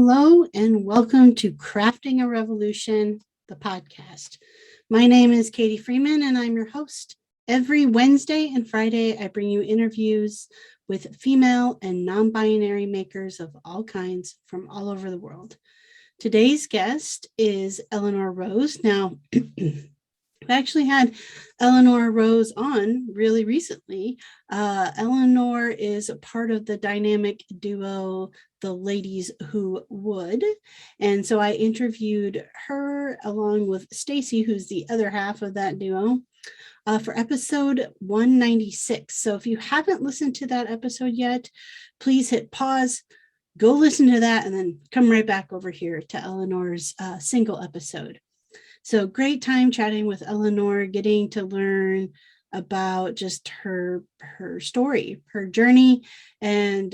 Hello and welcome to Crafting a Revolution, the podcast. My name is Katie Freeman and I'm your host. Every Wednesday and Friday, I bring you interviews with female and non-binary makers of all kinds from all over the world. Today's guest is Eleanor Rose. Now, I've actually had Eleanor Rose on really recently. Eleanor is a part of the dynamic duo, The Ladies Who Would. And so I interviewed her along with Stacy, who's the other half of that duo, for episode 196. So if you haven't listened to that episode yet, please hit pause, go listen to that, and then come right back over here to Eleanor's single episode. So great time chatting with Eleanor, getting to learn about just her story, her journey, and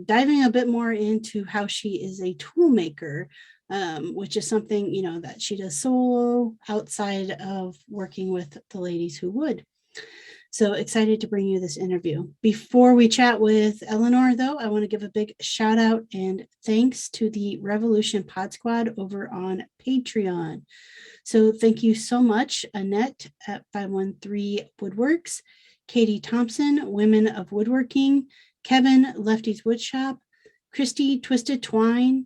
diving a bit more into how she is a tool maker, which is something, that she does solo outside of working with the Ladies Who Would. So excited to bring you this interview. Before we chat with Eleanor, though, I want to give a big shout out and thanks to the Revolution Pod Squad over on Patreon. So thank you so much, Annette at 513 Woodworks, Katie Thompson, Women of Woodworking, Kevin, Lefty's Woodshop, Christy, Twisted Twine,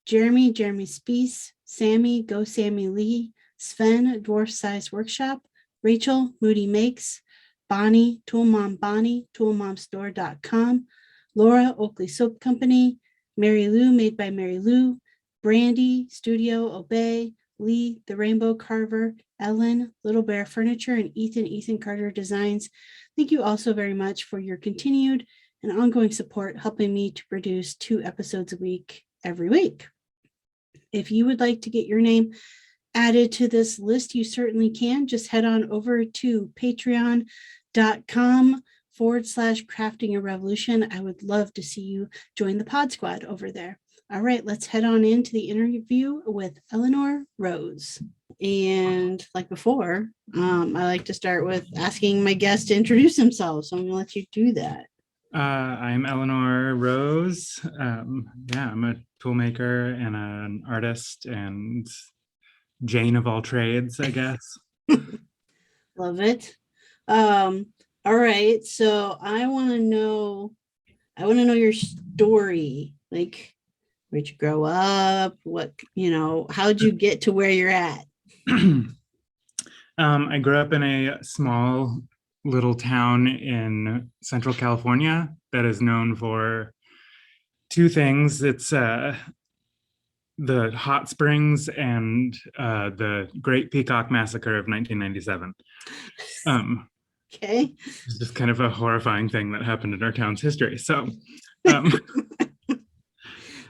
Jeremy Spies, Sammy, Go Sammy Lee, Sven, Dwarf Size Workshop, Rachel, Moody Makes, Bonnie, Tool Mom Bonnie, toolmomstore.com, Laura, Oakley Soap Company, Mary Lou, Made by Mary Lou, Brandy, Studio Obey, Lee, The Rainbow Carver, Ellen, Little Bear Furniture, and Ethan Carter Designs. Thank you also very much for your continued and ongoing support, helping me to produce 2 episodes a week every week. If you would like to get your name added to this list, you certainly can. Just head on over to patreon.com/crafting a revolution. I would love to see you join the pod squad over there. All right, let's head on into the interview with Eleanor Rose. And like before, I like to start with asking my guests to introduce themselves. So I'm going to let you do that. I'm Eleanor Rose. I'm a toolmaker and an artist and Jane of all trades, I guess. Love it. All right, so I want to know your story. Like, where'd you grow up? What, how'd you get to where you're at? I grew up in a small little town in Central California that is known for 2 things. It's the hot springs and the Great Peacock Massacre of 1997. Okay. It's just kind of a horrifying thing that happened in our town's history. So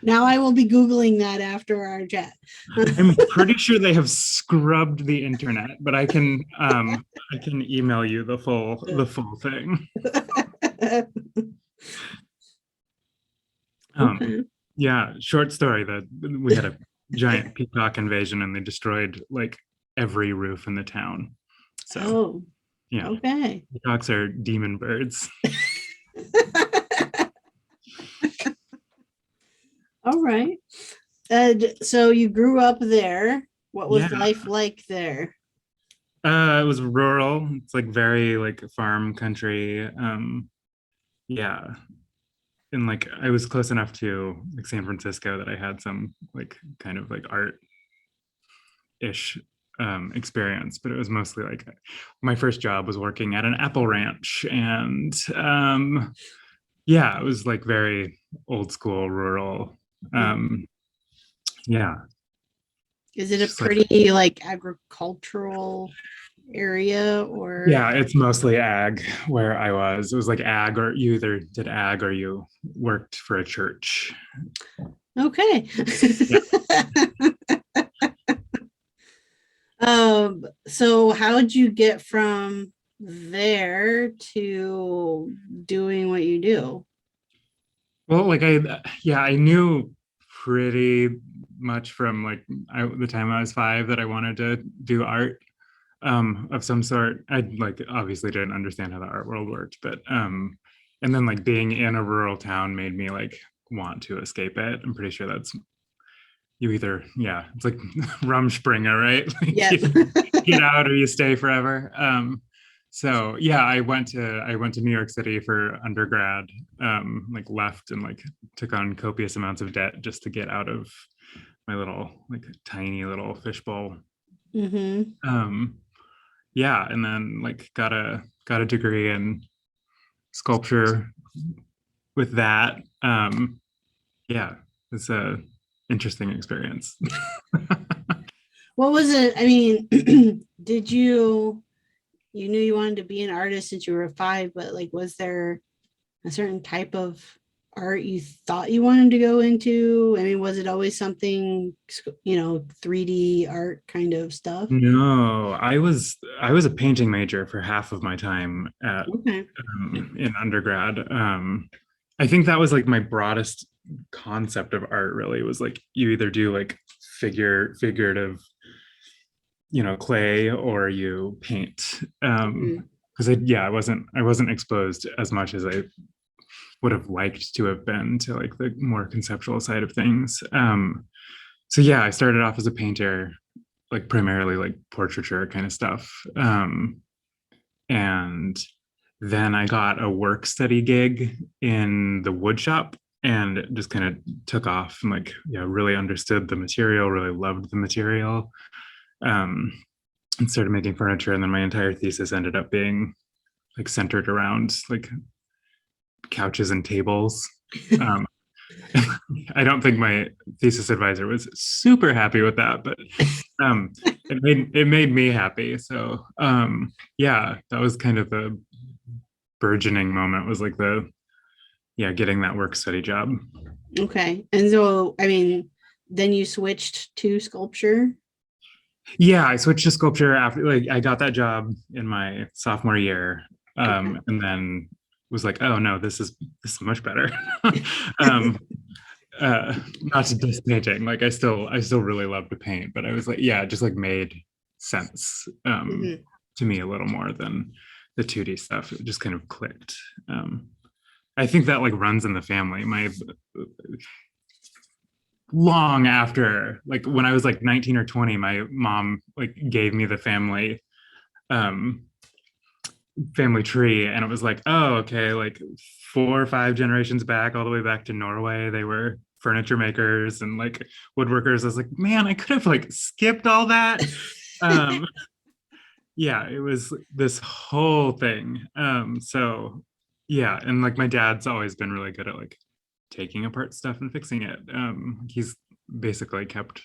now I will be Googling that after our chat. I'm pretty sure they have scrubbed the internet, but I can email you the full thing. Okay. Yeah, short story that we had a giant peacock invasion and they destroyed like every roof in the town. So yeah. Okay. Peacocks are demon birds. All right. So you grew up there. What was life like there? It was rural. It's like very like farm country. Yeah. And like I was close enough to like San Francisco that I had some like kind of like art-ish experience, but it was mostly like my first job was working at an apple ranch, and it was like very old school rural. Yeah. Is it a pretty like agricultural area or? Yeah, it's mostly ag where I was. It was like ag, or you either did ag or you worked for a church. Okay. So how'd you get from there to doing what you do? Well, like I knew pretty much from like the time I was 5 that I wanted to do art of some sort. I like obviously didn't understand how the art world worked, but and then like being in a rural town made me like want to escape it. I'm pretty sure that's you either, yeah, it's like Rumspringa, right? Like Yep. you get out or you stay forever. So yeah, I went to New York City for undergrad, like left and like took on copious amounts of debt just to get out of my little like tiny little fishbowl. Hmm. Um, yeah, and then like got a degree in sculpture with that. Yeah, it's a interesting experience. What was it? I mean, did you knew you wanted to be an artist since you were 5, but like, was there a certain type of art you thought you wanted to go into? I mean, was it always something, 3D art kind of stuff? No, I was a painting major for half of my time at Okay. in undergrad. I think that was like my broadest concept of art. Really, was like you either do like figurative, clay, or you paint. Mhm. Because I wasn't exposed as much as I would have liked to have been to like the more conceptual side of things. So yeah, I started off as a painter, like primarily like portraiture kind of stuff. And then I got a work study gig in the wood shop and it just kind of took off and like, yeah, really understood the material, really loved the material. Um, and started making furniture. And then my entire thesis ended up being like centered around like couches and tables. Um, I don't think my thesis advisor was super happy with that, but um, it made me happy. So yeah, that was kind of the burgeoning moment. Was like the yeah getting that work study job. Okay. And so, I mean, then you switched to sculpture. Yeah, I switched to sculpture after like I got that job in my sophomore year, Okay. and then was like, oh no, this is much better. um, Not to diss painting, like I still really love to paint, but I was like, yeah, it just like made sense Mhm. to me a little more than the 2D stuff. It just kind of clicked. I think that like runs in the family. My long after like when I was like 19 or 20, my mom like gave me the um family tree and it was like, oh, okay, like 4 or 5 generations back, all the way back to Norway, they were furniture makers and like woodworkers. I was like, man, I could have like skipped all that. um yeah, it was this whole thing. So yeah, and like my dad's always been really good at like taking apart stuff and fixing it. He's basically kept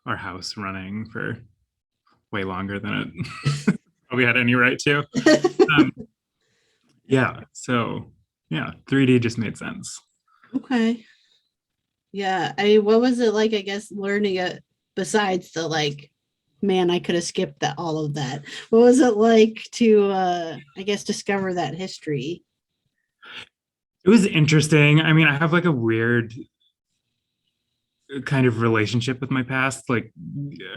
our house running for way longer than it probably had any right to. Um, yeah, so yeah, 3D just made sense. Okay. Yeah. I mean, what was it like, I guess, learning it besides the like, man, I could have skipped that all of that. What was it like to I guess discover that history? It was interesting. I mean, I have like a weird kind of relationship with my past, like,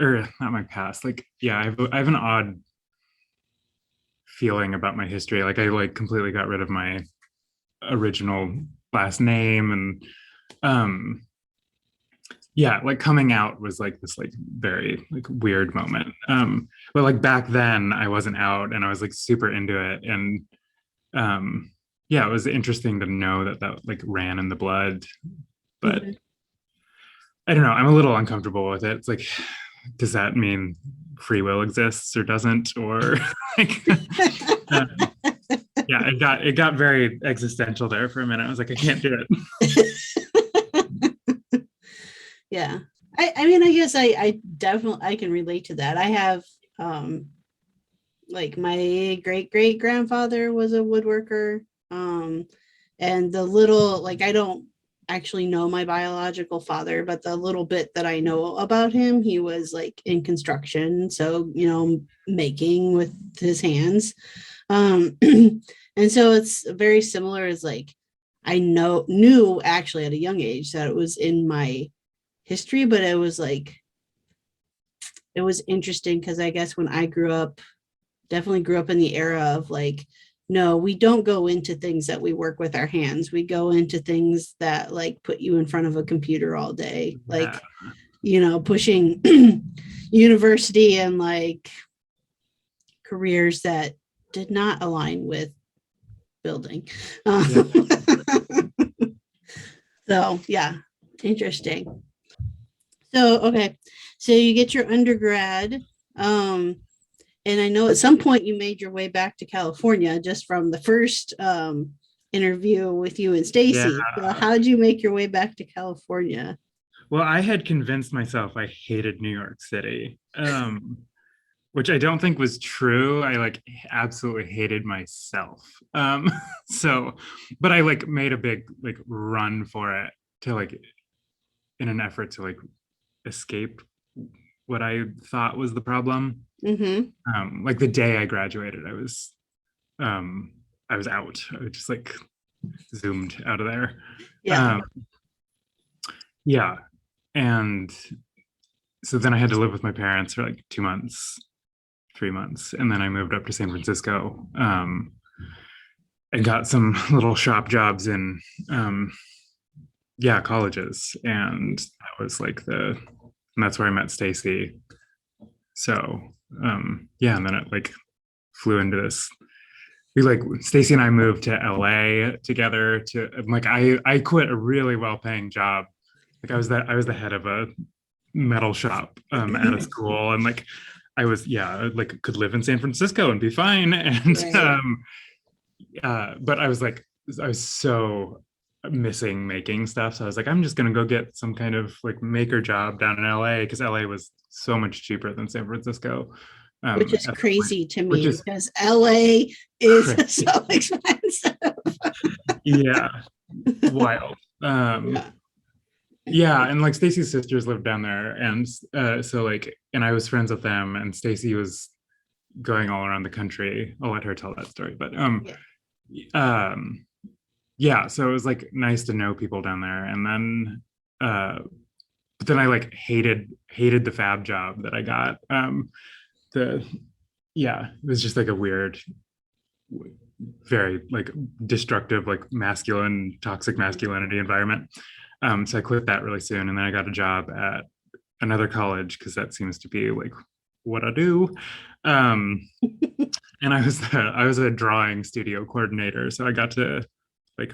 or not my past, like, yeah, I have an odd feeling about my history. Like, I like completely got rid of my original last name and um yeah, like coming out was like this like very like weird moment. But like back then I wasn't out and I was like super into it and um yeah, it was interesting to know that that like ran in the blood, but Mhm. I don't know, I'm a little uncomfortable with it. It's like, does that mean free will exists or doesn't, or like uh, yeah, it got very existential there for a minute. I was like, I can't do it. Yeah. I mean, I guess I definitely I can relate to that. I have um like my great great grandfather was a woodworker. Um and the little like I don't actually know my biological father, but the little bit that I know about him, he was like in construction, so making with his hands. And so it's very similar as like I knew actually at a young age that it was in my history, but it was interesting because I guess when I grew up, definitely grew up in the era of like, no, we don't go into things that we work with our hands. We go into things that like put you in front of a computer all day. Yeah. Like pushing university and like careers that did not align with building. Yeah. So yeah, interesting. So okay, so you get your undergrad, and I know at some point you made your way back to California just from the first interview with you and Stacy. Yeah. So how did you make your way back to California? Well, I had convinced myself I hated New York City, which I don't think was true. I like absolutely hated myself. So, but I like made a big like run for it to like in an effort to like escape what I thought was the problem. Like the day I graduated, I was out. I just like zoomed out of there. Yeah. Yeah. And so then I had to live with my parents for like 2 months, 3 months. And then I moved up to San Francisco and got some little shop jobs in, colleges. And that was like and that's where I met Stacy. So, and then it like flew into this. Stacy and I moved to LA together to like, I quit a really well-paying job. Like I was the head of a metal shop at a school, and like I was like could live in San Francisco and be fine. And Right. but I was so missing making stuff, so I was like, I'm just gonna go get some kind of like maker job down in LA because LA was so much cheaper than San Francisco. Which is crazy to which me is because LA is crazy. so expensive. Yeah, wild. Yeah. Yeah, and like Stacy's sisters lived down there, and so like, and I was friends with them, and Stacy was going all around the country. I'll let her tell that story, but yeah, so it was like nice to know people down there, and then but then I like hated the fab job that I got. It was just like a weird, very like destructive, like masculine, toxic masculinity environment. So I quit that really soon, and then I got a job at another college because that seems to be like what I do. And I was a drawing studio coordinator, so I got to like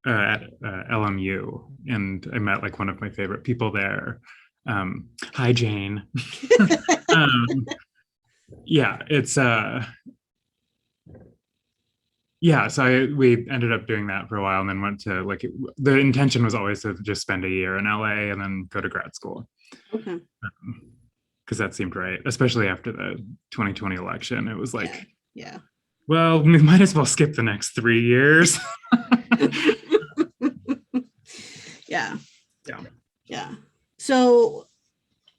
at LMU, and I met like one of my favorite people there. Hi, Jane. Yeah, it's so we ended up doing that for a while, and then went to like the intention was always to just spend a year in LA and then go to grad school. Okay. Because that seemed right, especially after the 2020 election. It was like, yeah. Well, we might as well skip the next 3 years. Yeah. Yeah. Yeah. So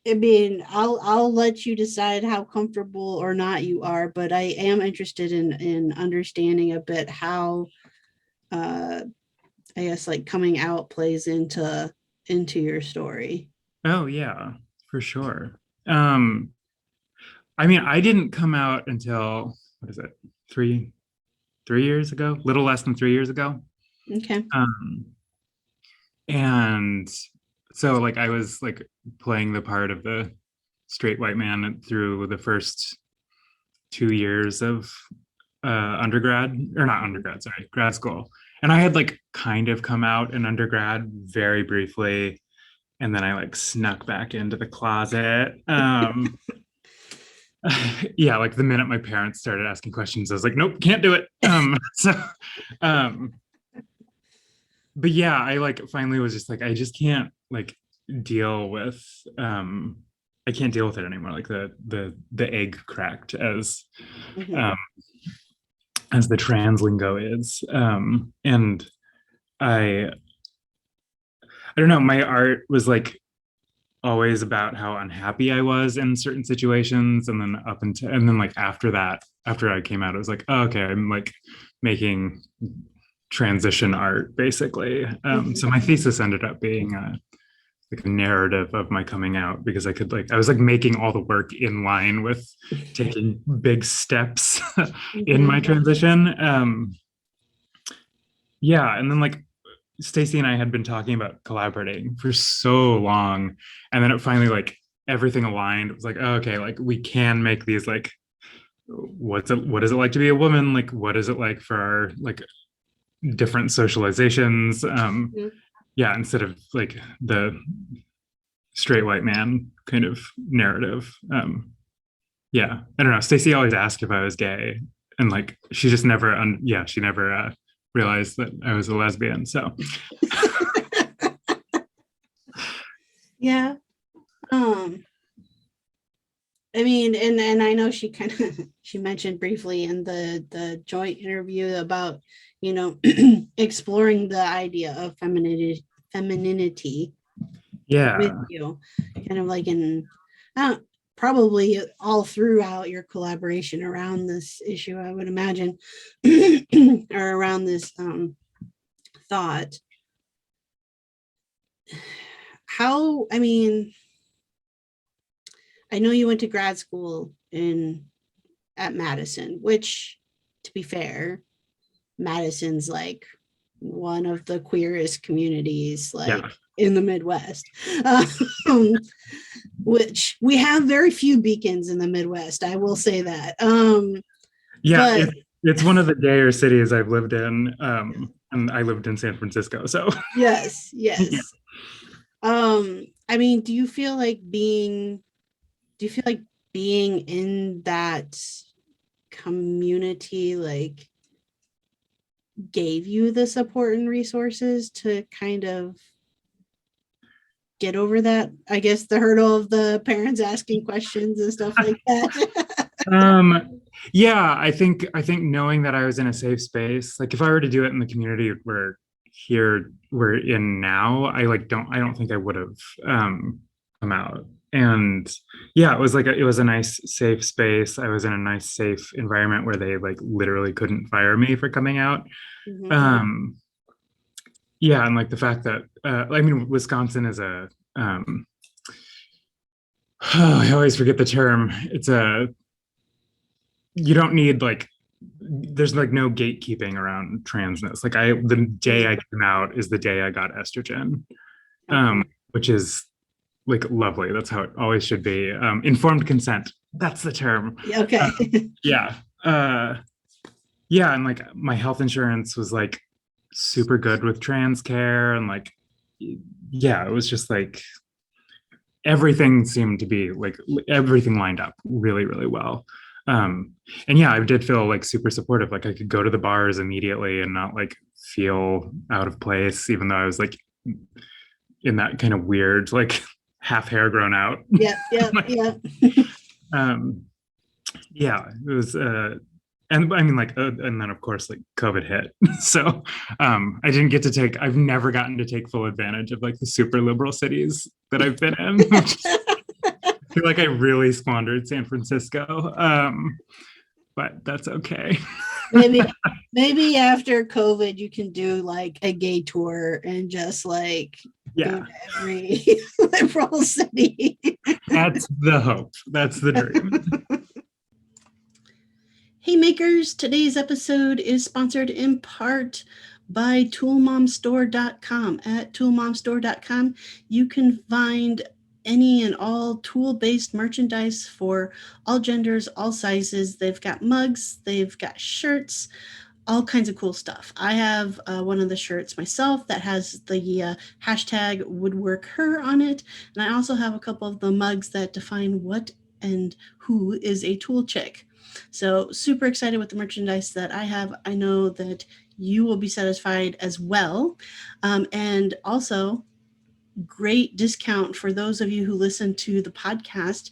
I mean, I'll let you decide how comfortable or not you are, but I am interested in understanding a bit how I guess like coming out plays into your story. Oh yeah, for sure. I mean, I didn't come out until what is it, 3 years ago, little less than 3 years ago. Okay. And so like I was like playing the part of the straight white man through the first 2 years of grad school. And I had like kind of come out in undergrad very briefly, and then I like snuck back into the closet. Yeah, like the minute my parents started asking questions, I was like, nope, can't do it. But yeah, I like finally was just like, I just can't like deal with I can't deal with it anymore. Like the egg cracked, as the trans lingo is. And I don't know, my art was like always about how unhappy I was in certain situations, and then like after that, after I came out, it was like, oh, okay, I'm like making transition art basically. So my thesis ended up being like a narrative of my coming out, because I was like making all the work in line with taking big steps in my transition. Yeah, and then like Stacy and I had been talking about collaborating for so long, and then it finally like everything aligned. It was like, oh, okay, like we can make these like what is it like to be a woman? Like what is it like for our like different socializations? Mhm. Yeah, instead of like the straight white man kind of narrative. Yeah, I don't know. Stacey always asked if I was gay, and like she just never, yeah, she never realized that I was a lesbian. So Yeah. Um, I mean, and I know she kind of she mentioned briefly in the joint interview about, you know, exploring the idea of femininity with yeah, you, kind of like in probably all throughout your collaboration around this issue, I would imagine, or around this thought. How, I mean, I know you went to grad school in at Madison, which, to be fair, Madison's like one of the queerest communities yeah, like in the Midwest. Um, which we have very few beacons in the Midwest, I will say that. yeah. But It's one of the gayer cities I've lived in, and I lived in San Francisco. So yes, yeah. yes. I mean, do you feel like being in that community like gave you the support and resources to kind of get over that, I guess, the hurdle of the parents asking questions and stuff like that? Yeah, I think knowing that I was in a safe space, like if I were to do it in the community we're in now, I don't think I would have come out. And yeah, it was a nice safe space. I was in a nice safe environment where they like literally couldn't fire me for coming out. Mhm. Um yeah, and like the fact that I mean Wisconsin is a I always forget the term. It's a you don't need like there's like no gatekeeping around transness. Like the day I came out is the day I got estrogen, Okay. which is like lovely. That's how it always should be. Informed consent. That's the term. Yeah, okay. Yeah. Yeah. And like my health insurance was like super good with trans care. And like, yeah, it was just like everything seemed to be like everything lined up really, really well. Um, and yeah, I did feel like super supportive. Like I could go to the bars immediately and not like feel out of place, even though I was like in that kind of weird, like half hair grown out. Yep, yep, Like, yep. um, yeah, it was, and I mean, like, and then of course, like COVID hit. So I didn't get to I've never gotten to take full advantage of like the super liberal cities that I've been in. I feel like I really squandered San Francisco. But that's okay. maybe maybe after COVID you can do like a gay tour and just like go Yeah, to every liberal city. that's the hope. That's the dream. Hey makers, today's episode is sponsored in part by toolmomstore.com. At toolmomstore.com, you can find any and all tool-based merchandise for all genders, all sizes. They've got mugs, they've got shirts, all kinds of cool stuff. I have one of the shirts myself that has the hashtag Woodworker on it. And I also have a couple of the mugs that define what and who is a tool chick. So super excited with the merchandise that I have. I know that you will be satisfied as well. And also great discount for those of you who listen to the podcast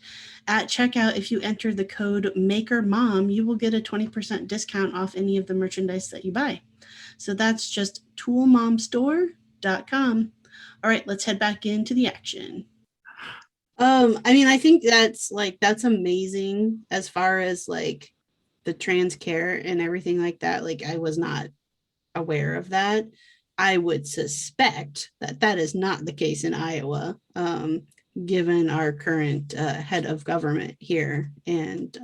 at checkout. If you enter the code MAKERMOM, you will get a 20% discount off any of the merchandise that you buy. So that's just toolmomstore.com. All right, let's head back into the action. I mean, I think that's amazing as far as like the trans care and everything like that. Like I was not aware of that. I would suspect that that is not the case in Iowa, given our current head of government here and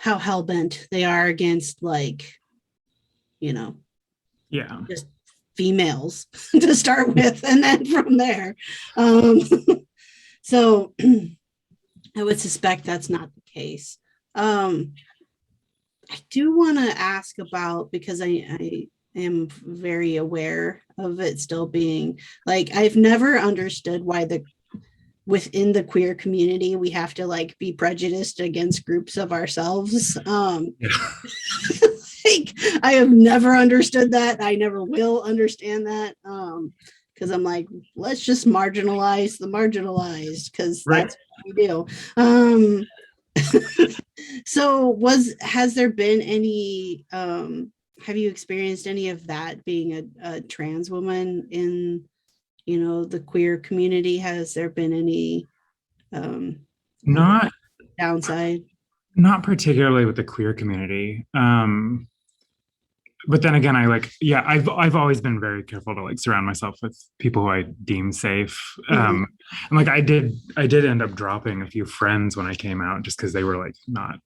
how hell bent they are against, like, you know, Yeah. just females to start with, and then from there. Um, so I would suspect that's not the case. Um, I do want to ask about, because I am very aware of it still being like, I've never understood why within the queer community we have to like be prejudiced against groups of ourselves. Yeah. Like, I have never understood that. I never will understand that. Because I'm like, let's just marginalize the marginalized, because Right. that's what we do. So has there been any, have you experienced any of that, being a trans woman in, the queer community? Has there been any um Not downside? not particularly with the queer community. But then again, I've always been very careful to like surround myself with people who I deem safe. Mhm. And like I did end up dropping a few friends when I came out just because they were like not,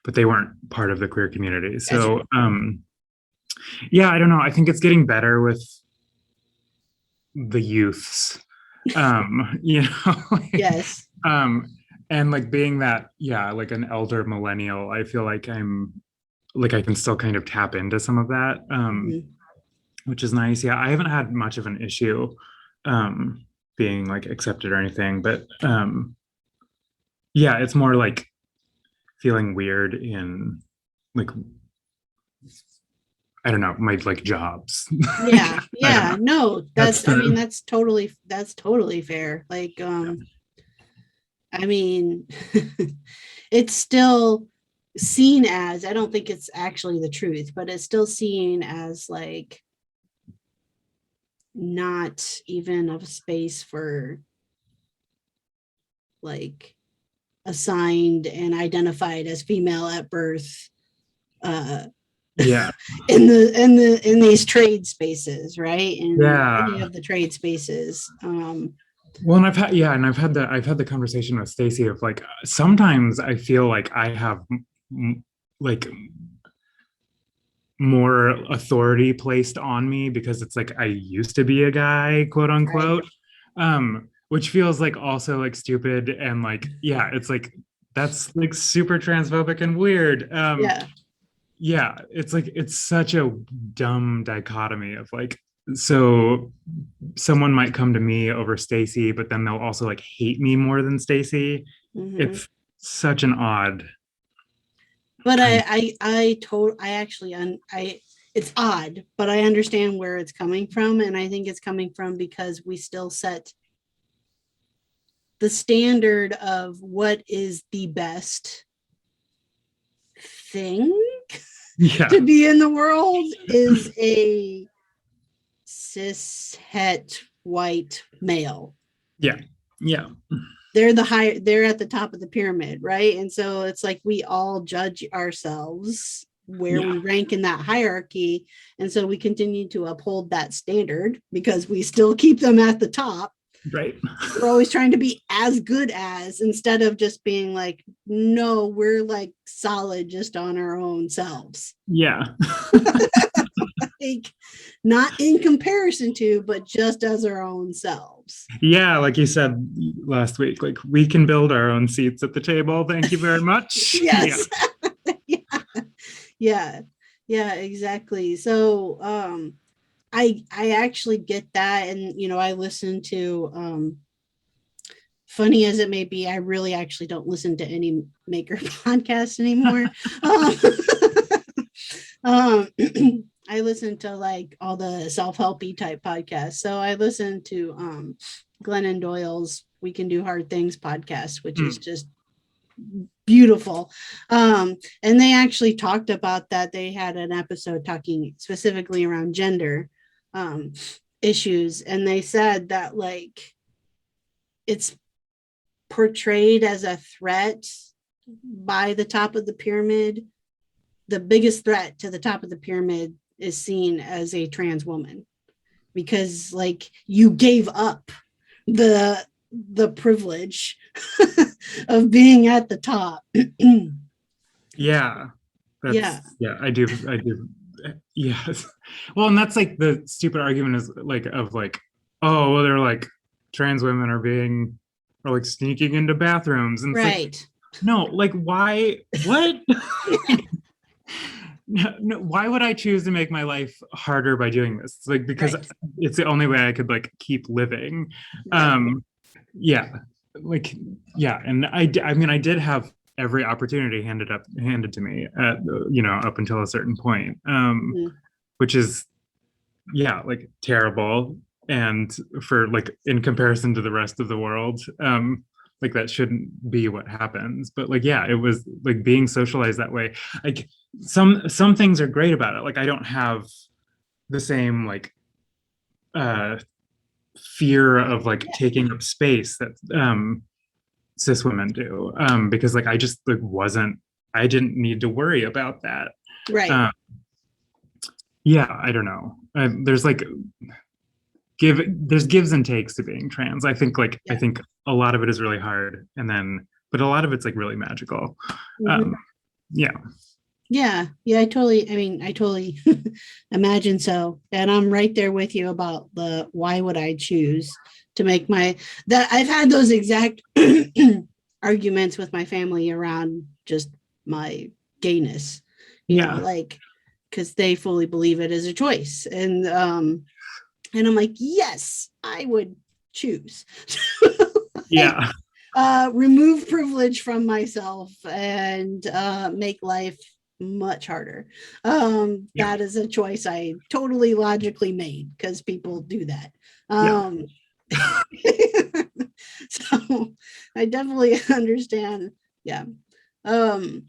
but they weren't part of the queer community. Gotcha. So yeah, I don't know. I think it's getting better with the youths. Like, Yes. um, and like being that, yeah, like an elder millennial, I feel like I can still kind of tap into some of that. Mhm. Which is nice. Yeah, I haven't had much of an issue being like accepted or anything, but yeah, it's more like feeling weird in like I don't know, my like jobs. Yeah, I don't know. yeah, no, That's I mean, the that's totally fair. Like, I mean, it's still seen as, I don't think it's actually the truth, but it's still seen as like not even a space for like assigned and identified as female at birth, uh yeah. in these trade spaces, right? In any Yeah. of the trade spaces. Well, and I've had the conversation with Stacy of like sometimes I feel like I have like more authority placed on me because it's like I used to be a guy, quote right. unquote. Which feels like also like stupid and like, yeah, it's like that's like super transphobic and weird. Yeah. Yeah, it's like it's such a dumb dichotomy of like, so someone might come to me over Stacy, but then they'll also like hate me more than Stacy. Hmm. It's such an odd But kind I actually, it's odd, but I understand where it's coming from. And I think it's coming from because we still set the standard of what is the best thing yeah. to be in the world is a cis het white male. Yeah. Yeah. They're at the top of the pyramid, right? And so it's like we all judge ourselves where Yeah. we rank in that hierarchy, and so we continue to uphold that standard because we still keep them at the top. Right. We're always trying to be as good as, instead of just being like, no, we're like solid just on our own selves. Yeah. Like, not in comparison to, but just as our own selves. Yeah, like you said last week, like we can build our own seats at the table. Thank you very much. Yeah. Yes. Yeah. Yeah. Yeah, exactly. So I actually get that. And I listen to, funny as it may be, I really actually don't listen to any maker podcasts anymore. um, I listen to like all the self-helpy type podcasts. So I listen to Glennon Doyle's We Can Do Hard Things podcast, which is just beautiful. And they actually talked about that. They had an episode talking specifically around gender um, issues. And they said that like it's portrayed as a threat by the top of the pyramid. The biggest threat to the top of the pyramid is seen as a trans woman, because like you gave up the privilege of being at the top. Yeah. Yeah. That's yeah, I do. Yes. Well, and that's like the stupid argument is like of like, oh, well, they're like trans women are like sneaking into bathrooms. And it's like, Right. no, like why what? No, why would I choose to make my life harder by doing this? It's like because Right. it's the only way I could like keep living. Right. Yeah, like yeah, and I mean I did have every opportunity handed to me at up until a certain point, Mhm. which is yeah like terrible and for like in comparison to the rest of the world, like that shouldn't be what happens, but like yeah it was like being socialized that way. Like some things are great about it, like I don't have the same like uh fear of like Yeah. taking up space that cis women do, because like I just like wasn't, I didn't need to worry about that. Right. um yeah, I don't know. There's like there's gives and takes to being trans. I think like I Yeah. think a lot of it is really hard, and then but a lot of it's like really magical. Mhm. um yeah. Yeah. Yeah. I totally imagine so. And I'm right there with you about the why would I choose to make that I've had those exact arguments with my family around just my gayness, Yeah. like because they fully believe it is a choice. And I'm like, yes, I would choose. Like, Yeah. remove privilege from myself and make life much harder. Yeah. That is a choice I totally logically made because people do that. Yeah. Um, so I definitely understand. Yeah. Um,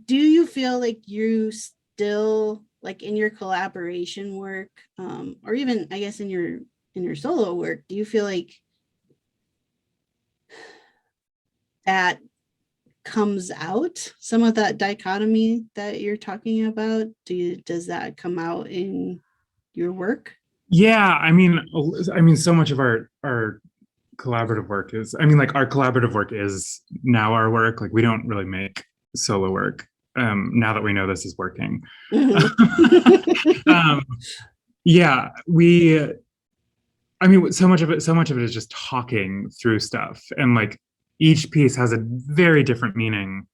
do you feel like you still like in your collaboration work, or even I guess in your solo work, do you feel like that comes out, some of that dichotomy that you're talking about? Does that come out in your work? Yeah, I mean so much of our collaborative work is, I mean like our collaborative work is now our work. Like we don't really make solo work, now that we know this is working. Mhm. um yeah, I mean so much of it is just talking through stuff, and like each piece has a very different meaning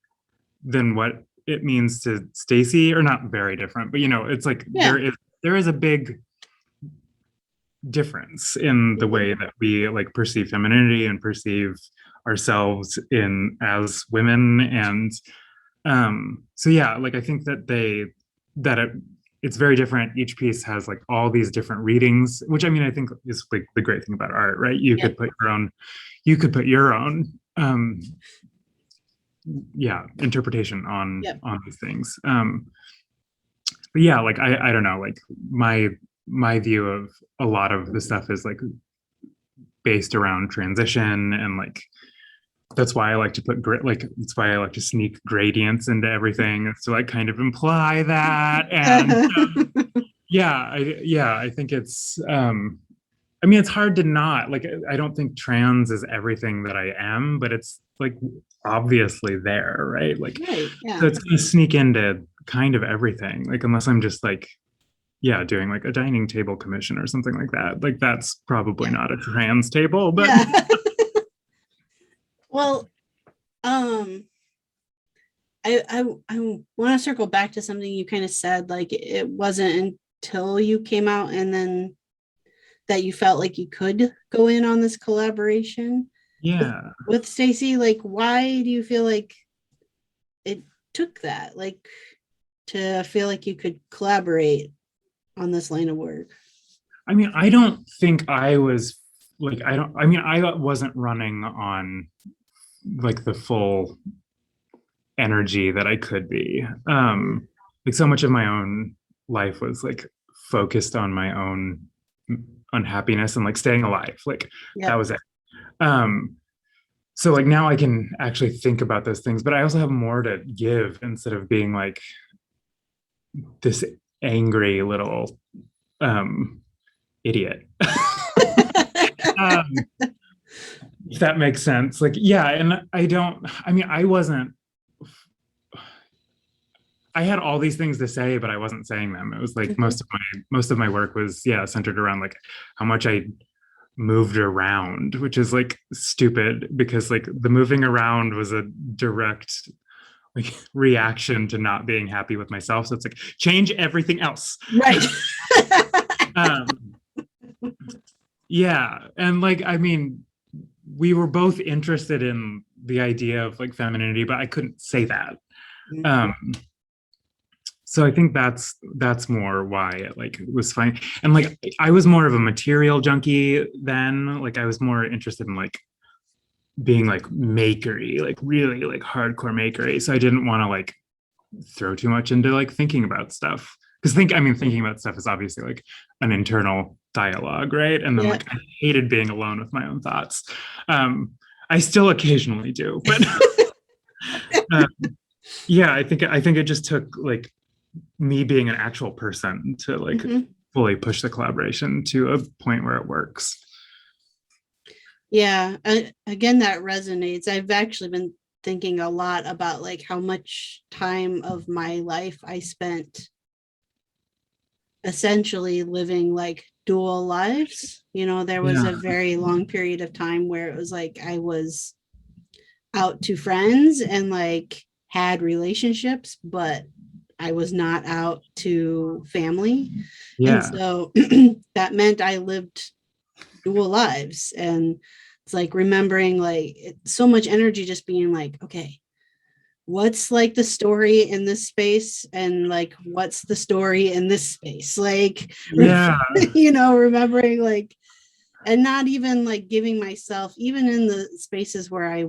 than what it means to Stacy, or not very different, but it's like Yeah. there is a big difference in the Mhm. way that we like perceive femininity and perceive ourselves in as women. And so yeah, like I think that it's very different. Each piece has like all these different readings, which I mean I think is like the great thing about art, right? You Yep. could put your own yeah interpretation Yep. on these things. But yeah, like I don't know, like my view of a lot of the stuff is like based around transition, and like that's why I like to that's why I like to sneak gradients into everything, to like kind of imply that. And I think it's I mean it's hard to not like, I don't think trans is everything that I am, but it's like obviously there, right? Like Right. so Yeah. it's gonna sneak into kind of everything, like unless I'm just like yeah doing like a dining table commission or something like that, like that's probably Yeah. not a trans table, but Yeah. Well, um, I want to circle back to something you kind of said, like it wasn't until you came out and then that you felt like you could go in on this collaboration yeah. with Stacy. Like, why do you feel like it took that, like, to feel like you could collaborate on this line of work? I mean, I don't think I was like, I mean, I wasn't running on like the full energy that I could be. Like so much of my own life was like focused on my own unhappiness and like staying alive. Like that Yep. was it. Um, so like now I can actually think about those things, but I also have more to give instead of being like this angry little um idiot. um, if that makes sense. Like, yeah, and I don't, I mean, I wasn't, I had all these things to say, but I wasn't saying them. It was like most of my work was centered around like how much I moved around, which is like stupid because like the moving around was a direct like reaction to not being happy with myself. So it's like change everything else. Right. um, yeah, and like I mean, we were both interested in the idea of like femininity, but I couldn't say that. Um, so I think that's more why it like was fine. And like I was more of a material junkie then. Like I was more interested in like being like makery, like really like hardcore makery. So I didn't want to like throw too much into like thinking about stuff. Because thinking about stuff is obviously like an internal dialogue, right? And then like I hated being alone with my own thoughts. I still occasionally do, but yeah, I think it just took like me being an actual person to like fully push the collaboration to a point where it works. Yeah, again, that resonates. I've actually been thinking a lot about like how much time of my life I spent essentially living like dual lives. You know, there was a very long period of time where it was like I was out to friends and like had relationships, but I was not out to family. And so that meant I lived dual lives. And it's like remembering like so much energy just being like, okay, what's like the story in this space and like what's the story in this space, like you know, remembering like, and not even like giving myself, even in the spaces where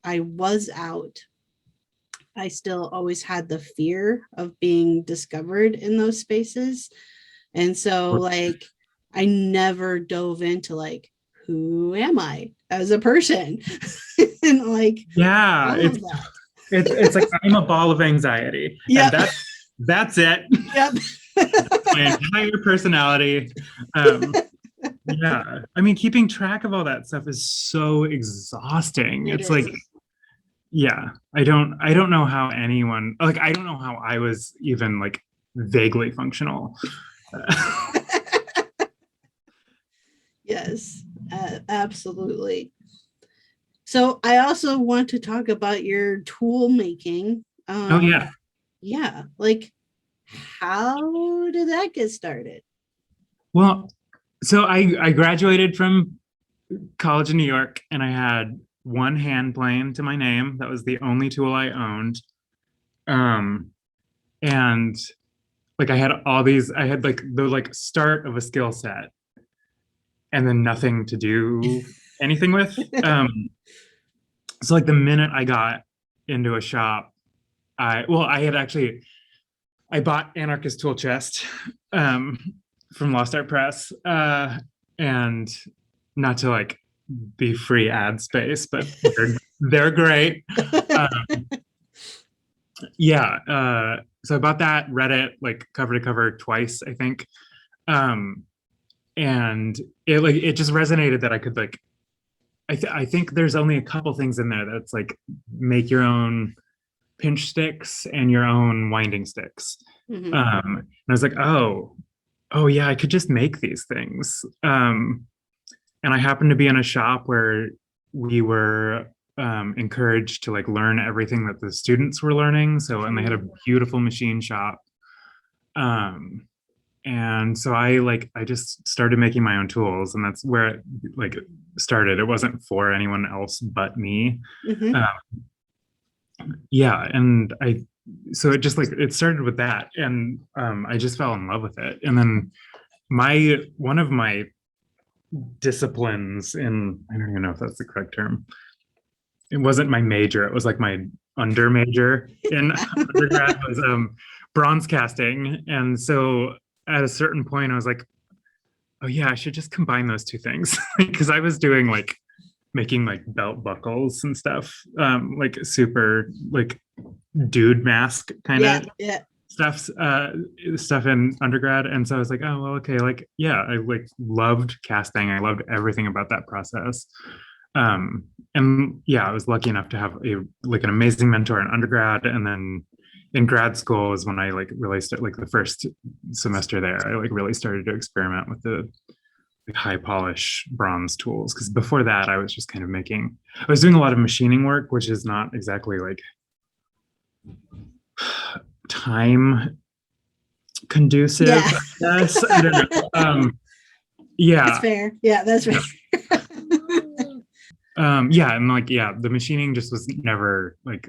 I was out, I still always had the fear of being discovered in those spaces. And so like I never dove into like, who am I as a person? And like, it's like I'm a ball of anxiety. Yep. And that's it. Yep. My entire personality. Yeah. I mean, keeping track of all that stuff is so exhausting. It's like, yeah, I don't know how anyone, like, I don't know how I was even like vaguely functional. Yes, absolutely. So I also want to talk about your tool making. Yeah, like how did that get started? Well, so I graduated from college in New York and I had one hand plane to my name. That was the only tool I owned. And like I had like the like start of a skill set and then nothing to do anything with. So like the minute I got into a shop, I bought Anarchist Tool Chest from Lost Art Press, and not to like be free ad space, but they're great. So I bought that, read it like cover to cover twice, I think, and it just resonated that I could like. I think there's only a couple things in there that's like make your own pinch sticks and your own winding sticks. And I was like, oh yeah, I could just make these things. And I happened to be in a shop where we were encouraged to like learn everything that the students were learning. So, and they had a beautiful machine shop. And so I just started making my own tools, and that's where it like started. It wasn't for anyone else but me. And so it just like it started with that, and I just fell in love with it. And then one of my disciplines in, I don't even know if that's the correct term, it wasn't my major, it was like my under major in undergrad, was bronze casting. And so at a certain point I was like, oh yeah, I should just combine those two things, because I was doing like making like belt buckles and stuff, like super like dude mask kind of stuff in undergrad. And so I was like, oh well, okay, like yeah, I like loved casting, I loved everything about that process. And yeah, I was lucky enough to have an amazing mentor in undergrad, and then in grad school is when I like really started, like the first semester there, I like really started to experiment with the like, high polish bronze tools. Because before that, I was just kind of I was doing a lot of machining work, which is not exactly like time conducive, Yeah, I guess. I don't know. that's Yeah. fair. Yeah, that's fair. Yeah. And like, yeah, the machining just was never like,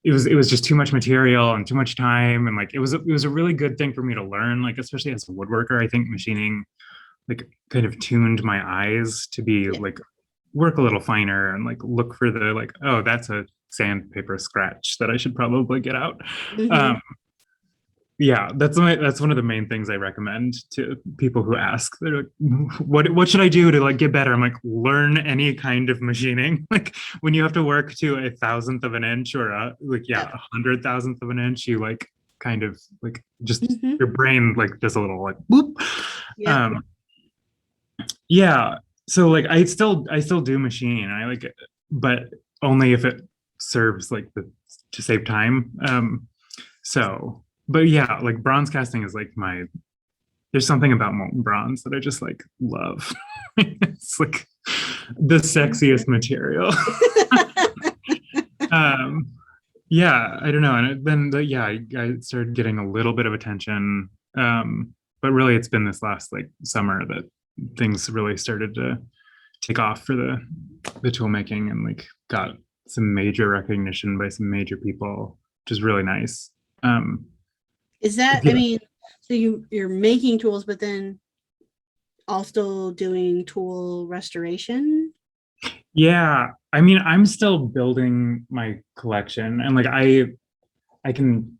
it was just too much material and too much time. And like, it was a really good thing for me to learn, like, especially as a woodworker. I think machining like kind of tuned my eyes to be Yeah. like work a little finer and like look for the like, oh, that's a sandpaper scratch that I should probably get out. Mhm. Um, yeah, that's one of the main things I recommend to people who ask. They're like, what should I do to like get better? I'm like, learn any kind of machining. Like when you have to work to a thousandth of an inch or Yep. 100,000th of an inch, you like kind of like just Mhm. your brain like does a little like boop. Yep. Um, yeah, so like I still do machine. I like it, but only if it serves like the to save time. So, but yeah, like bronze casting is like there's something about molten bronze that I just like love. It's like the sexiest material. um, yeah, I don't know. And then yeah, I started getting a little bit of attention. But really it's been this last like summer that things really started to take off for the tool making and like got some major recognition by some major people, which is really nice. Um, Is that, I yeah, mean, so you're making tools, but then also doing tool restoration? yeah. I mean, I'm still building my collection, and like I can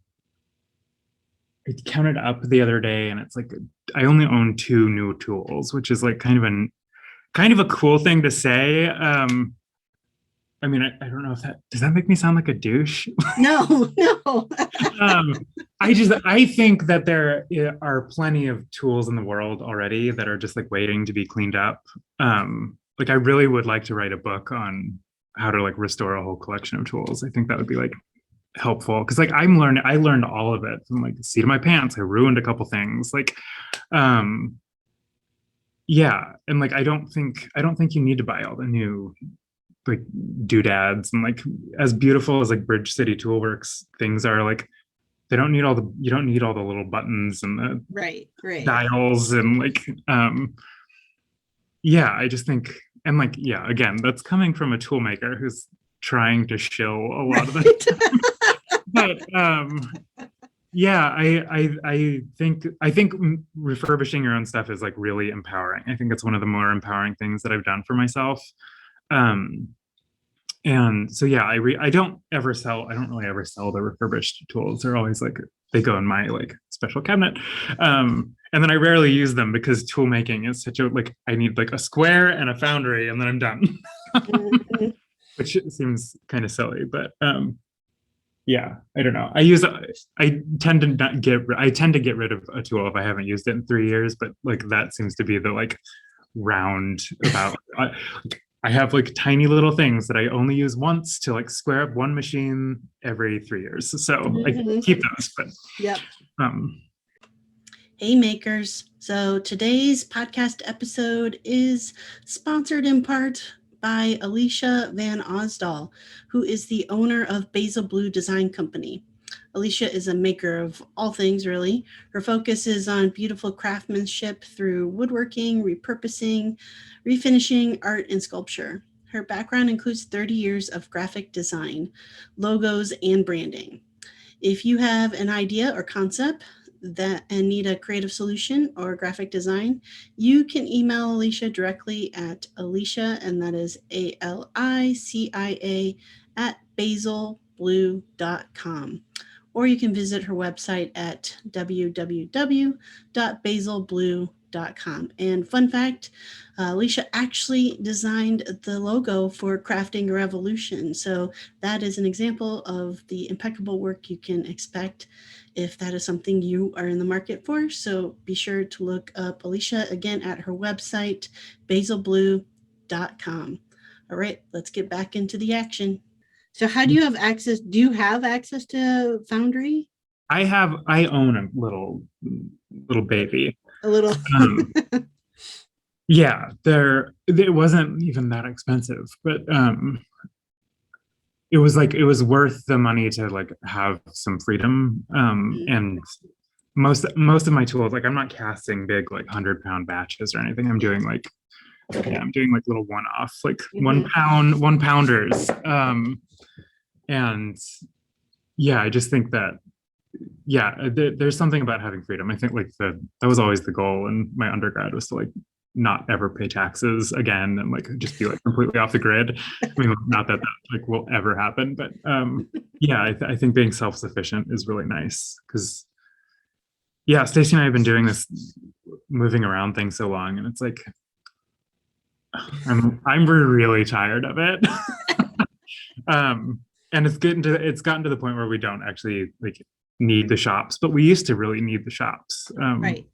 I counted up the other day, and it's like I only own two new tools, which is like kind of a cool thing to say. I mean, I don't know if that does that make me sound like a douche. No, no. um, I think that there are plenty of tools in the world already that are just like waiting to be cleaned up. Like I really would like to write a book on how to like restore a whole collection of tools. I think that would be like helpful because like I learned all of it from like the seat of my pants. I ruined a couple things. Like um yeah, and like I don't think you need to buy all the new like doodads and like as beautiful as like Bridge City Toolworks things are, like they don't need all the you don't need all the little buttons and the Right, right. dials and like yeah, I just think, and like yeah, again, that's coming from a tool maker who's trying to shill a lot of the Right. but yeah, I think refurbishing your own stuff is like really empowering. I think it's one of the more empowering things that I've done for myself. um and so yeah, I don't really ever sell the refurbished tools. They're always like they go in my like special cabinet. And then I rarely use them because tool making is such a like I need like a square and a foundry and then I'm done. Mhm. Which seems kind of silly, but yeah, I don't know. I tend to get rid of a tool if I haven't used it in 3 years, but like that seems to be the like round about I have like tiny little things that I only use once to like square up one machine every 3 years. So I Mhm. keep those, but Yep. um Hey makers. So today's podcast episode is sponsored in part by Alicia Van Osdal, who is the owner of Basil Blue Design Company. Alicia is a maker of all things, really. Her focus is on beautiful craftsmanship through woodworking, repurposing, refinishing, art, and sculpture. Her background includes 30 years of graphic design, logos, and branding. If you have an idea or concept that and need a creative solution or graphic design, you can email Alicia directly at Alicia, and that is Alicia at basilblue.com. Or you can visit her website at www.basilblue.com. And fun fact, Alicia actually designed the logo for Crafting a Revolution. So that is an example of the impeccable work you can expect if that is something you are in the market for. So be sure to look up Alicia again at her website, basilblue.com. All right, let's get back into the action. So how do you have access? Do you have access to Foundry? I own a little baby. A little. Um, yeah, it wasn't even that expensive, but it was worth the money to like have some freedom. And most of my tools, like I'm not casting big like 100-pound batches or anything. I'm doing like little one-off, like Mhm. 1 pounders. And yeah, I just think that there's something about having freedom. I think like that was always the goal in my undergrad, was to like not ever pay taxes again and like just be like completely off the grid. I mean, not that like will ever happen, but yeah, I think being self-sufficient is really nice, because yeah, Stacey and I have been doing this moving around thing so long, and it's like I'm really tired of it. um and it's gotten to the point where we don't actually like need the shops, but we used to really need the shops. Right.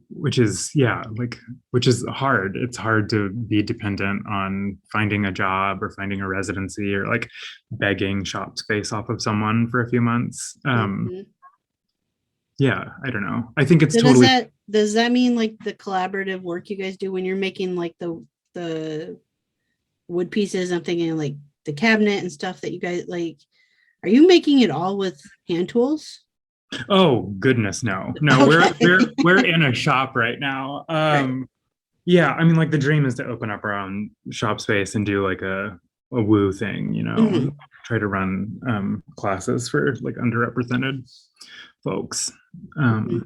Which is which is hard. It's hard to be dependent on finding a job or finding a residency or like begging shop space off of someone for a few months. Mhm. Yeah, I don't know, I think it's So totally. does that mean like the collaborative work you guys do when you're making like the wood pieces? I'm thinking like the cabinet and stuff that you guys like. Are you making it all with hand tools? Oh goodness, no, Okay. we're in a shop right now. Right. Yeah, I mean, like the dream is to open up our own shop space and do like a woo thing, Mhm. try to run classes for like underrepresented folks. Mhm.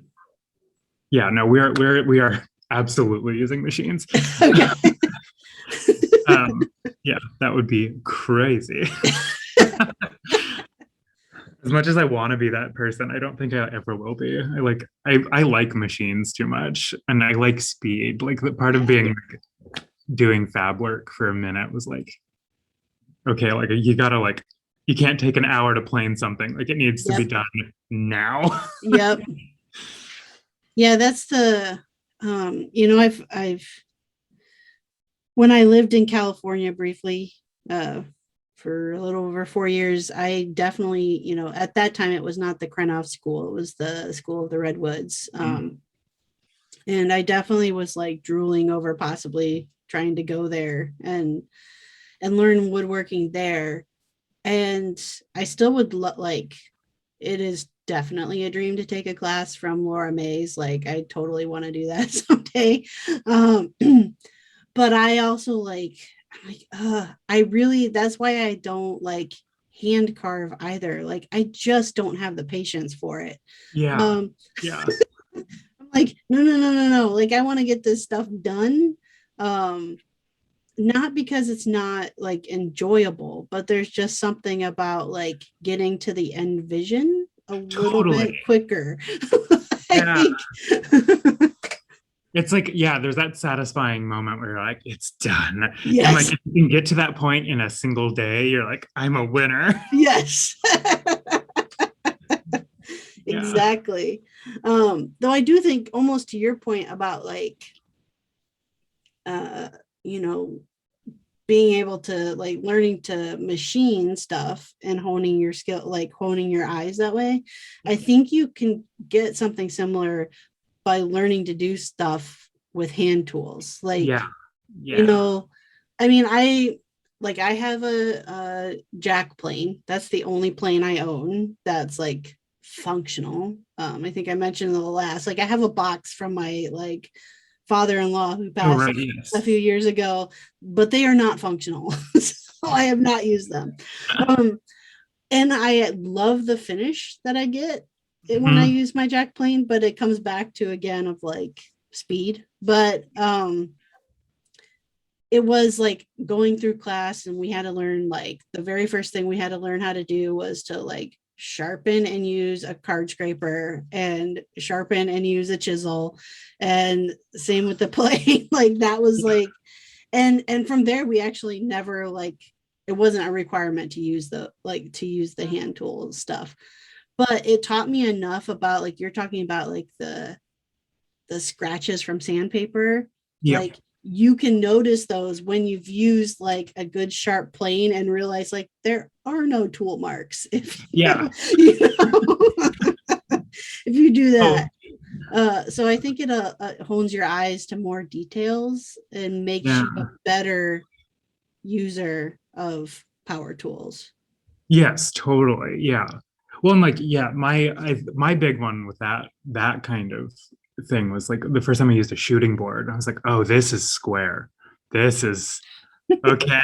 Yeah, no, we are absolutely using machines. Okay. um, yeah, that would be crazy. As much as I want to be that person, I don't think I ever will be. I like machines too much, and I like speed. Like the part of Yeah. being like, doing fab work for a minute was like, okay, like you gotta like, you can't take an hour to plane something. Like it needs to be Yep. done now. Yep. Yeah, that's the I've when I lived in California briefly, uh for a little over 4 years, I definitely, at that time it was not the Krenov school, it was the School of the Redwoods. And I definitely was like drooling over possibly trying to go there and learn woodworking there. And I still would like, it is definitely a dream to take a class from Laura Mays. Like I totally want to do that someday. Um, but I also like, I'm like, I really, that's why I don't like hand carve either. Like I just don't have the patience for it. Yeah, Um, yeah, I'm like, no, no, no, no, no. Like I want to get this stuff done. Um, not because it's not like enjoyable, but there's just something about like getting to the end vision a little totally. bit quicker. Yeah, Like, it's like, yeah, there's that satisfying moment where you're like, it's done. And like yes, if you can get to that point in a single day, you're like, I'm a winner. yes. Yeah. Exactly. Though I do think almost to your point about like uh, you know, being able to like learning to machine stuff and honing your skill, like honing your eyes that way. I think you can get something similar by learning to do stuff with hand tools. Like, Yeah. you Yeah. know, I mean, I have a jack plane. That's the only plane I own that's like functional. I think I mentioned in the last, like I have a box from my like father-in-law who Oh, passed right. a Yes. few years ago, but they are not functional. So I have not used them. Um, and I love the finish that I get when I Mhm. use my jack plane, but it comes back to again of like speed. But it was like going through class and we had to learn like the very first thing we had to learn how to do was to like sharpen and use a card scraper and sharpen and use a chisel, and same with the plane. Like that was like, and from there we actually never like, it wasn't a requirement to use the hand tool stuff, but it taught me enough about like you're talking about like the scratches from sandpaper. Yep. Like you can notice those when you've used like a good sharp plane and realize like there are no tool marks if Yeah. you know, if you do Oh, that. So I think it hones your eyes to more details and makes yeah. you a better user of power tools. Yes, totally. Yeah. Well, and like, yeah, my big one with that kind of thing was like the first time I used a shooting board, I was like, oh, this is square. This is okay.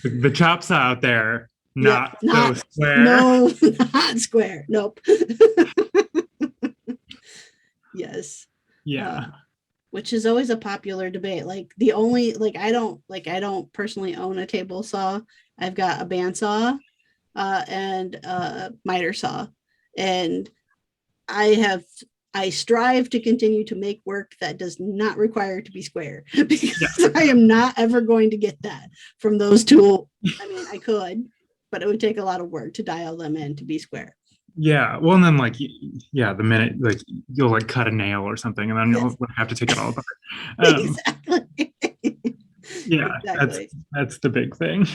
The chops out there, Yep, not so not square. no, not square. Nope. Yes. Uh, Yeah. which is always a popular debate. Like the only I don't personally own a table saw. I've got a bandsaw and a miter saw, and I have I strive to continue to make work that does not require to be square Yeah. because I am not ever going to get that from those two. I mean, I could, but it would take a lot of work to dial them in to be square. Yeah. Well, and then like, yeah, the minute like you'll like cut a nail or something, and then Yes, you'll have to take it all apart. exactly. Yeah, Exactly. that's the big thing.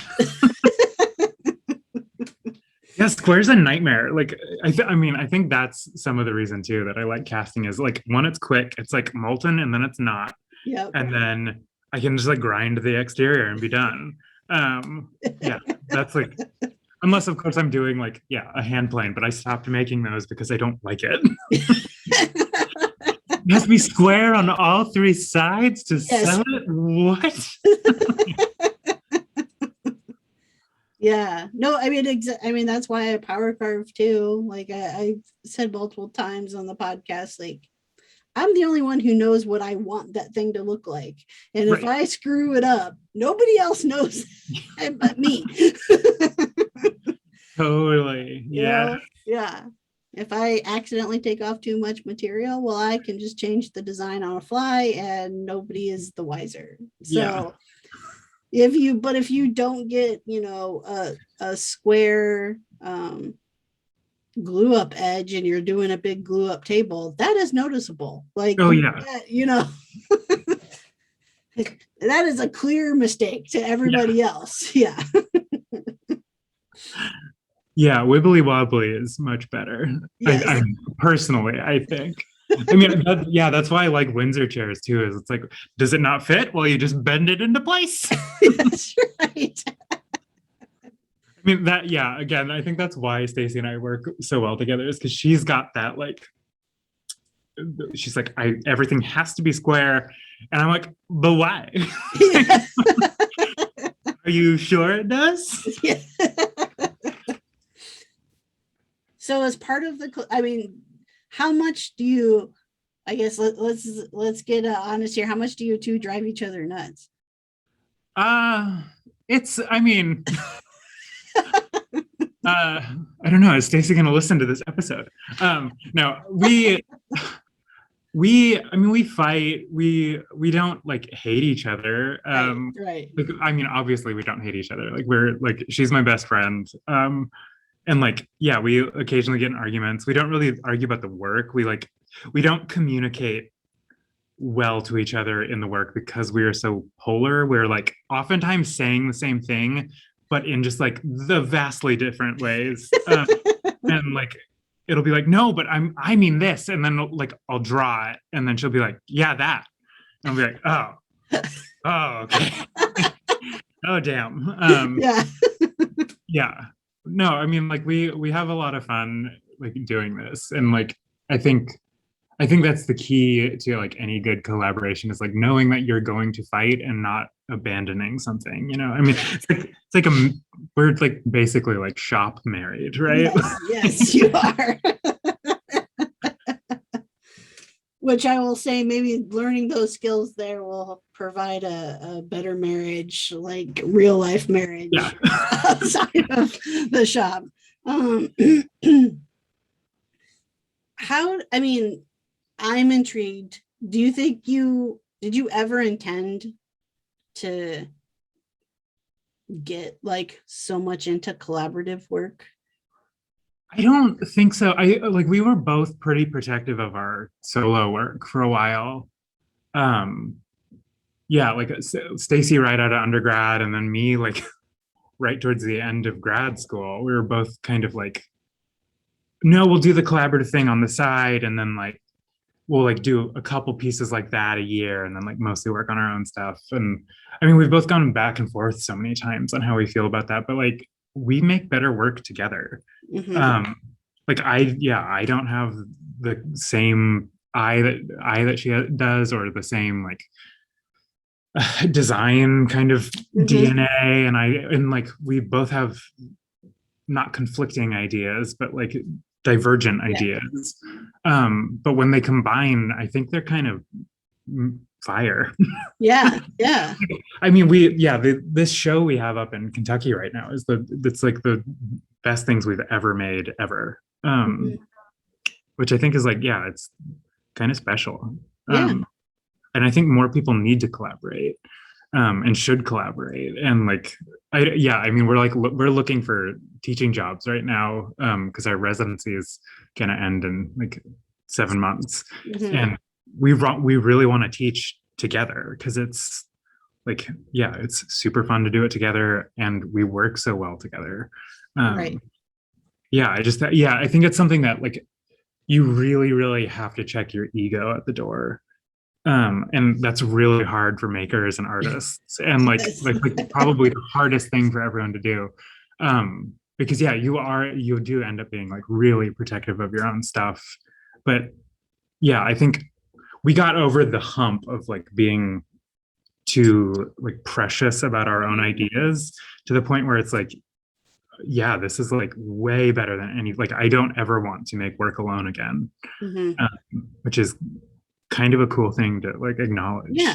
Yeah, square's a nightmare. Like I mean, I think that's some of the reason too that I like casting is like one, it's quick, it's like molten, and then it's not, Yep. and then I can just like grind the exterior and be done. Yeah, that's like unless of course I'm doing like yeah a hand plane, but I stopped making those because I don't like it. It has to be square on all three sides to Yes. sell it. What? Yeah. No, I mean, I mean, that's why I power carve too. Like I said multiple times on the podcast, like I'm the only one who knows what I want that thing to look like. And if Right. I screw it up, nobody else knows but me. Totally. You Yeah. know? Yeah. If I accidentally take off too much material, well, I can just change the design on a fly and nobody is the wiser. Yeah. So if you don't get, a square glue up edge and you're doing a big glue up table, that is noticeable. Like, Oh yeah. that is a clear mistake to Yeah. everybody else. Yeah. Yeah. Wibbly wobbly is much better. Yes. I personally, I think. I mean, yeah, that's why I like Windsor chairs too. Is it's like, does it not fit? Well, you just bend it into place. That's right. I mean that. Yeah. Again, I think that's why Stacey and I work so well together is because she's got that like. She's like, everything has to be square, and I'm like, but why? Yeah. Are you sure it does? Yeah. So as part of I mean, how much do you, I guess let's get honest here. How much do you two drive each other nuts? It's. I mean, I don't know. Is Stacey going to listen to this episode? No, I mean, we fight. We don't like hate each other. Right. Like, I mean, obviously we don't hate each other. Like we're like, she's my best friend. And like, yeah, we occasionally get in arguments. We don't really argue about the work. We don't communicate well to each other in the work because we are so polar. We're like oftentimes saying the same thing, but in just like the vastly different ways. And like it'll be like, no, but I mean this, and then like I'll draw it, and then she'll be like, yeah, that, and I'll be like, oh, okay, oh damn, Yeah. yeah, no, I mean like we have a lot of fun like doing this, and like I think I think that's the key to like any good collaboration is like knowing that you're going to fight and not abandoning something. You know, I mean, it's like we're like basically like shop married, right? Yes, you are. Which I will say, maybe learning those skills there will provide a better marriage, like real life marriage Yeah. outside of the shop. I mean, I'm intrigued. Do you think did you ever intend to get like so much into collaborative work? I don't think so. I like we were both pretty protective of our solo work for a while. yeah, like Stacy right out of undergrad, and then me like right towards the end of grad school. We were both kind of like, no, we'll do the collaborative thing on the side, and then like we'll like do a couple pieces like that a year, and then like mostly work on our own stuff. And I mean, we've both gone back and forth so many times on how we feel about that, but like we make better work together. Um, like I don't have the same eye that she does, or the same like design kind of DNA, and like we both have not conflicting ideas, but like divergent ideas. But when they combine, I think they're kind of fire. Yeah, yeah. I mean, this show we have up in Kentucky right now it's like the best things we've ever made ever. Which I think is like, yeah, it's kind of special. Yeah. And I think more people need to collaborate, and should collaborate. And like, I mean, we're looking for teaching jobs right now, because our residency is gonna end in like 7 months, and we really want to teach together, because it's like, yeah, it's super fun to do it together, and we work so well together. Right. Yeah, I think it's something that like you really, really have to check your ego at the door. And that's really hard for makers and artists, and like probably the hardest thing for everyone to do. Because yeah, you do end up being like really protective of your own stuff. But yeah, I think we got over the hump of like being too like precious about our own ideas, to the point where it's like, yeah, this is like way better than any, like I don't ever want to make work alone again. Which is kind of a cool thing to like acknowledge. Yeah.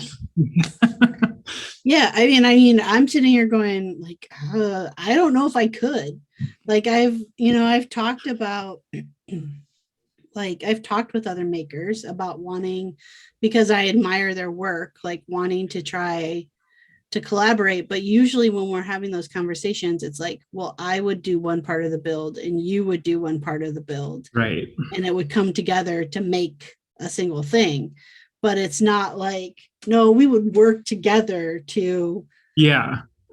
Yeah. I mean, I'm sitting here going like, I don't know if I could. Like I've talked about, like I've talked with other makers about wanting, because I admire their work, like wanting to try to collaborate. But usually when we're having those conversations, it's like, well, I would do one part of the build and you would do one part of the build. Right. And it would come together to make a single thing. But it's not like, no, we would work together to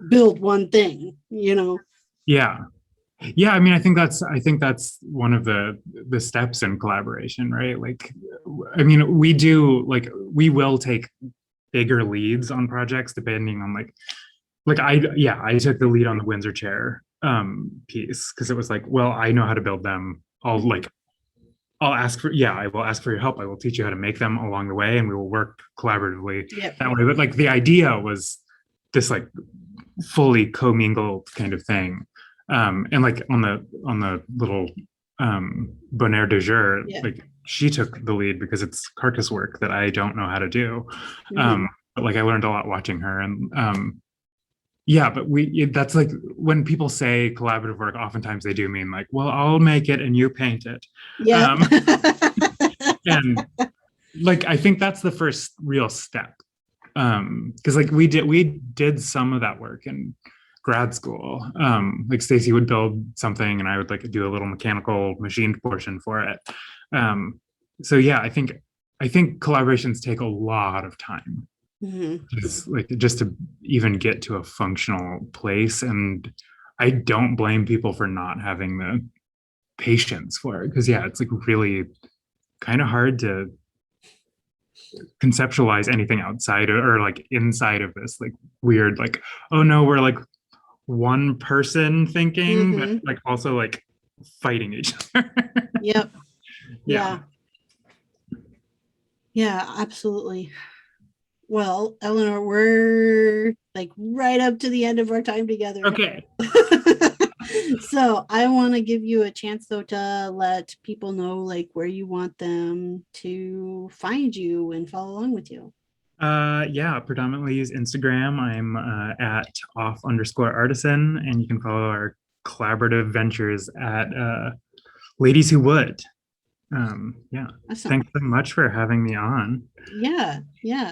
build one thing, Yeah. I mean, I think that's one of the steps in collaboration, right? Like, I mean, we will take bigger leads on projects depending on like I took the lead on the Windsor chair piece, because it was like, well, I know how to build them. I will ask for your help. I will teach you how to make them along the way, and we will work collaboratively that way. But like the idea was this like fully commingled kind of thing. And like on the little bonheur du jour, like she took the lead because it's carcass work that I don't know how to do. But like I learned a lot watching her. And but that's like when people say collaborative work, oftentimes they do mean like, well, I'll make it and you paint it. And like I think that's the first real step, because like we did some of that work in grad school. Like Stacy would build something and I would like do a little mechanical machined portion for it. So yeah, I think collaborations take a lot of time. Just to even get to a functional place. And I don't blame people for not having the patience for it, because yeah, it's like really kind of hard to conceptualize anything outside or like inside of this like weird, like, oh no, we're like one person thinking, but like also like fighting each other. Yeah, absolutely. Well, Eleanor, we're like right up to the end of our time together. Okay. So I want to give you a chance though to let people know like where you want them to find you and follow along with you. Predominantly use Instagram. I'm at off_artisan, and you can follow our collaborative ventures at Ladies Who Would. Awesome. Thanks so much for having me on. Yeah,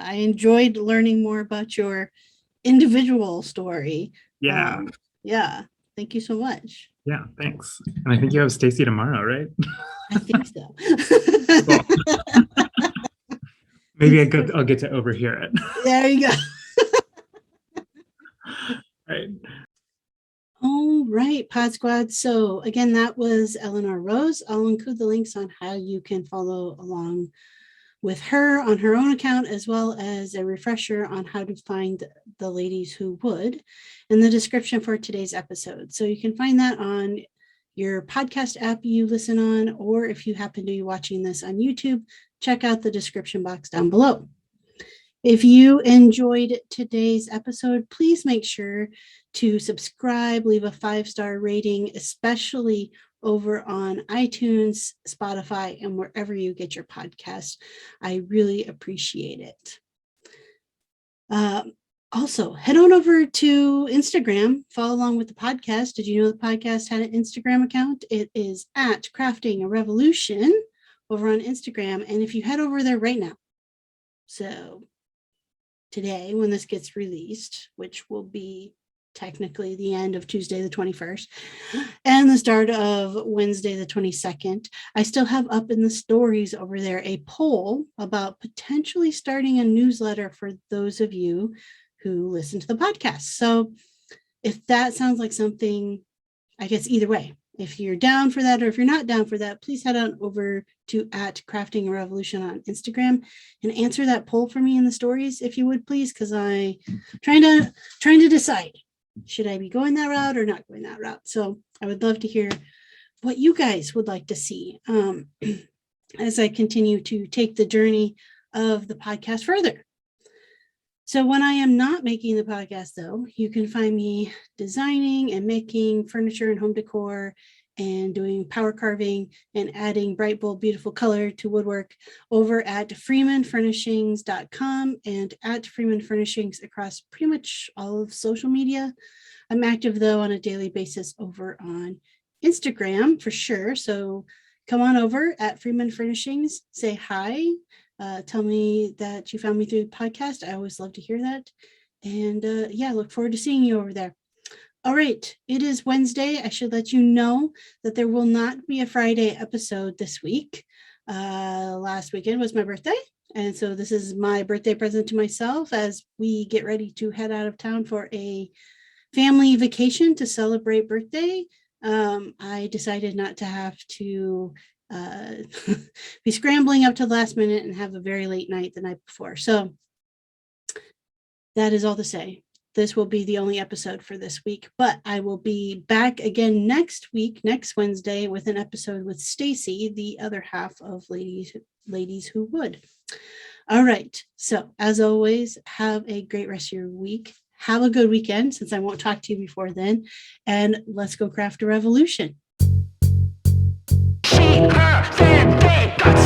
I enjoyed learning more about your individual story. Thank you so much. Yeah, thanks. And I think you have Stacy tomorrow, right? I think so. Cool. Maybe I'll get to overhear it. There you go. Right. All right, Pod Squad. So again, that was Eleanor Rose. I'll include the links on how you can follow along with her on her own account, as well as a refresher on how to find the ladies who would in the description for today's episode. So you can find that on your podcast app you listen on, or if you happen to be watching this on YouTube, check out the description box down below. If you enjoyed today's episode, please make sure to subscribe, leave a 5-star rating, especially over on iTunes, Spotify, and wherever you get your podcasts. I really appreciate it. Also, head on over to Instagram, follow along with the podcast. Did you know the podcast had an Instagram account? It is at Crafting a Revolution over on Instagram. And if you head over there right now, so today when this gets released, which will be technically the end of Tuesday the 21st and the start of Wednesday the 22nd, I still have up in the stories over there a poll about potentially starting a newsletter for those of you who listen to the podcast. So if that sounds like something, I guess either way, if you're down for that or if you're not down for that, please head on over to at Crafting a Revolution on Instagram and answer that poll for me in the stories, if you would, please, because I'm trying to decide, should I be going that route or not going that route? So I would love to hear what you guys would like to see as I continue to take the journey of the podcast further. So when I am not making the podcast, though, you can find me designing and making furniture and home decor and doing power carving and adding bright, bold, beautiful color to woodwork over at freemanfurnishings.com and at Freeman Furnishings across pretty much all of social media. I'm active, though, on a daily basis over on Instagram for sure. So come on over at Freeman Furnishings, say hi. Tell me that you found me through the podcast. I always love to hear that. And yeah, look forward to seeing you over there. All right, it is Wednesday. I should let you know that there will not be a Friday episode this week. Last weekend was my birthday. And so this is my birthday present to myself as we get ready to head out of town for a family vacation to celebrate birthday. I decided not to have to be scrambling up to the last minute and have a very late night the night before. So that is all to say. This will be the only episode for this week, but I will be back again next week, next Wednesday, with an episode with Stacy, the other half of Ladies Who Would. All right. So as always, have a great rest of your week. Have a good weekend, since I won't talk to you before then, and let's go craft a revolution. She, her, they, got